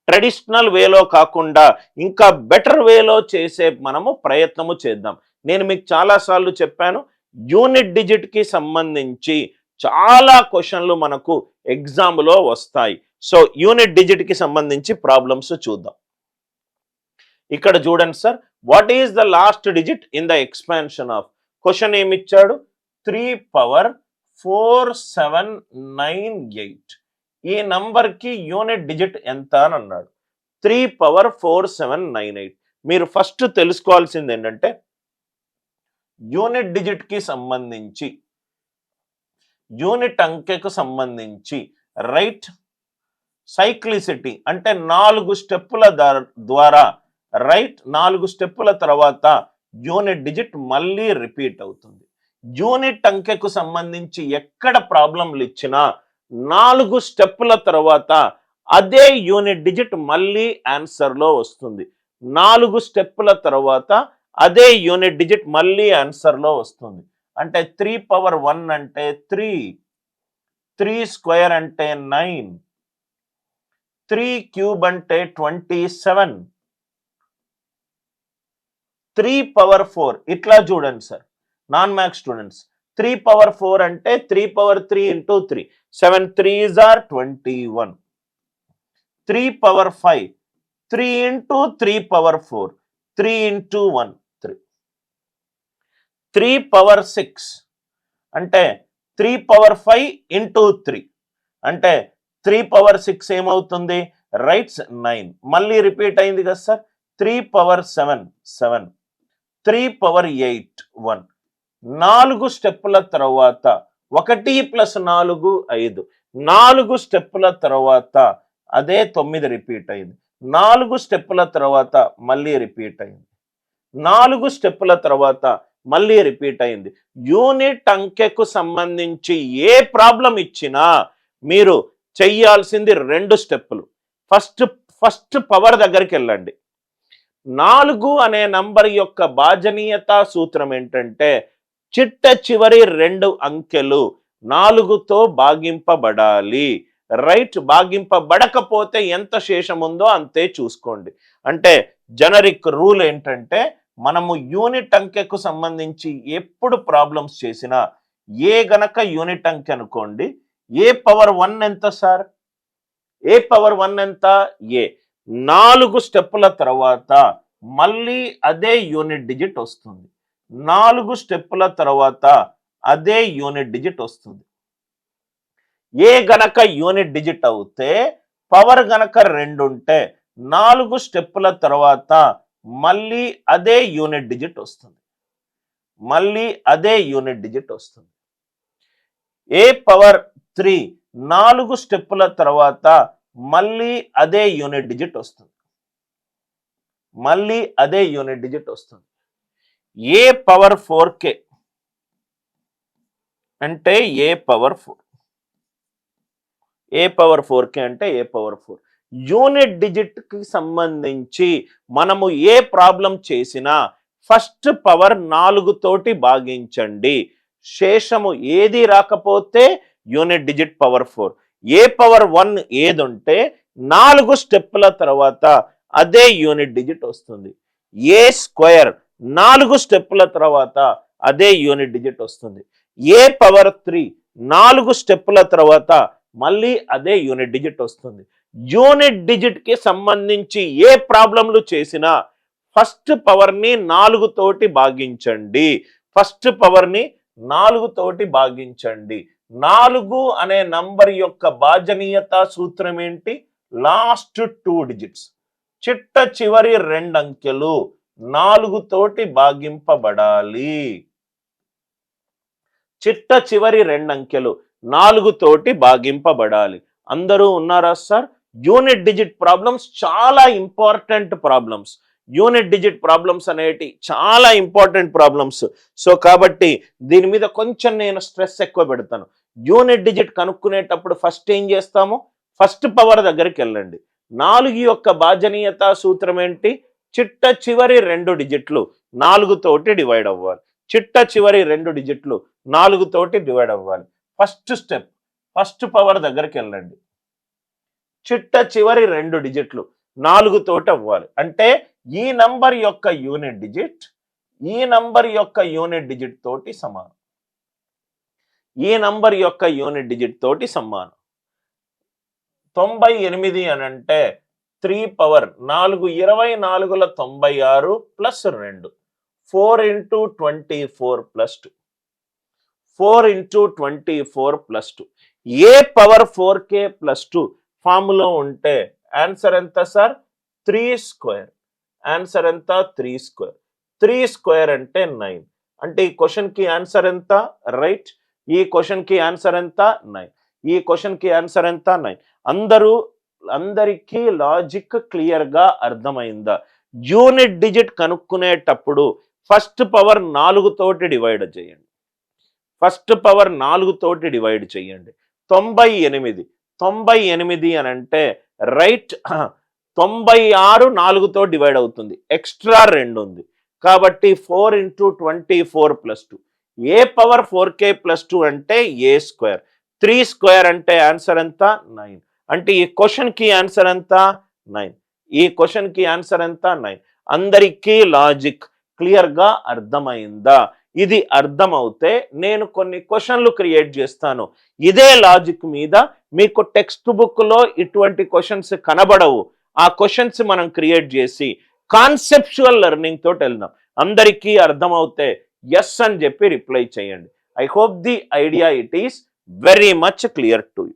Traditional వేలో కాకుండా ఇంకా బెటర్ వేలో చేసే మనము ప్రయత్నము చేద్దాం. నేను మీకు చాలాసార్లు చెప్పాను, యూనిట్ డిజిట్కి సంబంధించి చాలా క్వశ్చన్లు మనకు ఎగ్జామ్లో వస్తాయి. సో యూనిట్ డిజిట్కి సంబంధించి ప్రాబ్లమ్స్ చూద్దాం. ఇక్కడ చూడండి sir, what is the last digit in the expansion of, question ఏమిచ్చాడు, 3 power 4798. ఈ నంబర్కి యూనిట్ డిజిట్ ఎంత అని అన్నాడు. 3 power 4798. మీరు ఫస్ట్ తెలుసుకోవాల్సింది ఏంటంటే యూనిట్ డిజిట్కి సంబంధించి, యూనిట్ అంకెకు సంబంధించి రైట్ సైక్లిసిటీ అంటే 4 స్టెప్పుల ద్వారా రైట్ 4 స్టెప్పుల తర్వాత యూనిట్ డిజిట్ మళ్ళీ రిపీట్ అవుతుంది. యూనిట్ అంకెకు సంబంధించి ఎక్కడ ప్రాబ్లంలు ఇచ్చినా 4 స్టెప్పుల తర్వాత అదే యూనిట్ డిజిట్ మళ్ళీ ఆన్సర్లో వస్తుంది. 4 స్టెప్పుల తర్వాత అదే యూనిట్ డిజిట్ మళ్ళీ ఆన్సర్లో వస్తుంది. అంటే 3 power 1 అంటే 3, 3 స్క్వేర్ అంటే 9, 3 క్యూబ్ అంటే 27, 3 power 4. ఇట్లా చూడండి sir non maths students, 3 power 4 అంటే 3 power 3 into 3, 7 3s are 21, 3 power 5, 3 into 3 power 4, 3 into 1 3, 3 power 6 అంటే 3 power 5 into 3 అంటే 3 power 6 ఏమవుతుంది, రైట్స్ 9, మళ్ళీ రిపీట్ అయింది కదా సార్, 3 power 7 7, 3 power 8 1. 4 స్టెప్పుల తర్వాత 1 + 4 5, 4 స్టెప్పుల తర్వాత అదే 9 రిపీట్ అయింది, 4 స్టెప్పుల తర్వాత మళ్ళీ రిపీట్ అయింది, 4 స్టెప్పుల తర్వాత మళ్ళీ రిపీట్ అయింది. యూనిట్ అంకెకు సంబంధించి ఏ ప్రాబ్లం ఇచ్చినా మీరు చెయ్యాల్సింది 2 స్టెప్పులు. ఫస్ట్ పవర్ దగ్గరికి వెళ్ళండి. 4 అనే నంబర్ యొక్క భాజనీయతా సూత్రం ఏంటంటే చిట్ట చివరి 2 అంకెలు 4తో భాగింపబడాలి. రైట్, భాగింపబడకపోతే ఎంత శేషం ఉందో అంతే చూసుకోండి. అంటే జనరిక్ రూల్ ఏంటంటే మనము యూనిట్ అంకెకు సంబంధించి ఎప్పుడు ప్రాబ్లమ్స్ చేసినా ఏ గనక యూనిట్ అంకె అనుకోండి, ఏ పవర్ 1 ఎంత సార్, ఏ పవర్ 1 ఎంత, ఏ 4 స్టెప్పుల తర్వాత మళ్ళీ అదే యూనిట్ డిజిట్ వస్తుంది, 4 స్టెప్పుల తర్వాత అదే యూనిట్ డిజిట్ వస్తుంది. ఏ గనక యూనిట్ డిజిట్ అవుతే పవర్ గనక 2 ఉంటే 4 స్టెప్పుల తర్వాత మళ్ళీ అదే యూనిట్ డిజిట్ వస్తుంది, మళ్ళీ అదే యూనిట్ డిజిట్ వస్తుంది. ఏ పవర్ 3 4 స్టెప్పుల తర్వాత మళ్ళీ అదే యూనిట్ డిజిట్ వస్తుంది, మళ్ళీ అదే యూనిట్ డిజిట్ వస్తుంది. ఏ పవర్ 4k అంటే ఏ పవర్ 4, ఏ పవర్ 4k అంటే ఏ పవర్ 4. యూనిట్ డిజిట్ కి సంబంధించి మనము ఏ ప్రాబ్లం చేసినా ఫస్ట్ పవర్ 4 తోటి భాగించండి, శేషము ఏది రాకపోతే యూనిట్ డిజిట్ పవర్ 4. ఏ పవర్ 1 ఏదుంటే 4 స్టెప్పుల తర్వాత అదే యూనిట్ డిజిట్ వస్తుంది. ఏ స్క్వేర్ 4 స్టెప్పుల తర్వాత అదే యూనిట్ డిజిట్ వస్తుంది. ఏ పవర్ 3 4 స్టెప్పుల తర్వాత మళ్ళీ అదే యూనిట్ డిజిట్ వస్తుంది. యూనిట్ డిజిట్ కి సంబంధించి ఏ ప్రాబ్లంలు చేసినా ఫస్ట్ పవర్ ని 4 తోటి భాగించండి, ఫస్ట్ పవర్ ని 4 తోటి భాగించండి. 4 అనే నంబర్ యొక్క భాజనీయతా సూత్రం ఏంటి, లాస్ట్ 2 డిజిట్స్, చిట్ట చివరి 2 అంకెలు 4 తోటి భాగింపబడాలి, చిట్ట చివరి 2 అంకెలు 4 తోటి భాగింపబడాలి. అందరూ ఉన్నారా సార్? యూనిట్ డిజిట్ ప్రాబ్లమ్స్ చాలా important problems, unit digit problems అనేటి చాలా ఇంపార్టెంట్ ప్రాబ్లమ్స్. సో కాబట్టి దీని మీద కొంచెం నేను స్ట్రెస్ ఎక్కువ పెడతాను. యూనిట్ డిజిట్ కనుక్కునేటప్పుడు ఫస్ట్ ఏం చేస్తాము, ఫస్ట్ పవర్ దగ్గరికి వెళ్ళండి. 4 యొక్క భాజనీయతా సూత్రం ఏంటి, చిట్ట చివరి 2 డిజిట్లు 4 తోటి డివైడ్ అవ్వాలి, చిట్ట చివరి 2 డిజిట్లు 4 తోటి డివైడ్ అవ్వాలి. ఫస్ట్ స్టెప్, ఫస్ట్ పవర్ దగ్గరికి వెళ్ళండి. చిట్ట చివరి 2 డిజిట్లు 4 తోటి అవ్వాలి. అంటే ఈ నంబర్ యొక్క యూనిట్ డిజిట్ ఈ నంబర్ యొక్క యూనిట్ డిజిట్ తోటి సమానం. ఈ నంబర్ యొక్క యూనిట్ డిజిట్ తోటి సమానం. 98 అని అంటే 3 power 4 24ల 96 plus 2 4 into 24 plus 2 4 into 24 plus 2 ఏ పవర్ 4k ప్లస్ 2 ఫార్ములో ఉంటే ఆన్సర్ ఎంత సార్? 3 స్క్వేర్. ఆన్సర్ ఎంత? 3 స్క్వేర్. 3 స్క్వేర్ అంటే 9. అంటే ఈ క్వశ్చన్ కి ఆన్సర్ ఎంత? రైట్. ఈ క్వశ్చన్ కి ఆన్సర్ ఎంత? 9. ఈ క్వశ్చన్ కి ఆన్సర్ ఎంత? 9. అందరికీ లాజిక్ క్లియర్ గా అర్థమైందా? యూనిట్ డిజిట్ కనుక్కునేటప్పుడు ఫస్ట్ పవర్ 4 తోటి డివైడ్ చేయండి. ఫస్ట్ పవర్ 4 తోటి డివైడ్ చేయండి. 98 అని అంటే రైట్ 96 4తో డివైడ్ అవుతుంది. ఎక్స్ట్రా 2 ఉంది కాబట్టి 4 ఇంటూ 24 ప్లస్ 2 ఏ పవర్ 4k ప్లస్ 2 అంటే ఏ స్క్వేర్. 3 స్క్వేర్ అంటే ఆన్సర్ ఎంత? 9. అంటే ఈ క్వశ్చన్ కి ఆన్సర్ ఎంత? 9. ఈ క్వశ్చన్ కి ఆన్సర్ ఎంత? 9. అందరికీ లాజిక్ క్లియర్ గా అర్థమైందా? ఇది అర్థమవుతే నేను కొన్ని క్వశ్చన్లు క్రియేట్ చేస్తాను. ఇదే లాజిక్ మీద మీకు టెక్స్ట్ బుక్ లో ఇటువంటి క్వశ్చన్స్ కనబడవు. ఆ క్వశ్చన్స్ మనం క్రియేట్ చేసి కాన్సెప్చువల్ లెర్నింగ్ తోటి వెళ్దాం. అందరికీ అర్థమవుతే ఎస్ అని చెప్పి రిప్లై చేయండి. I hope the idea it is very much clear to you.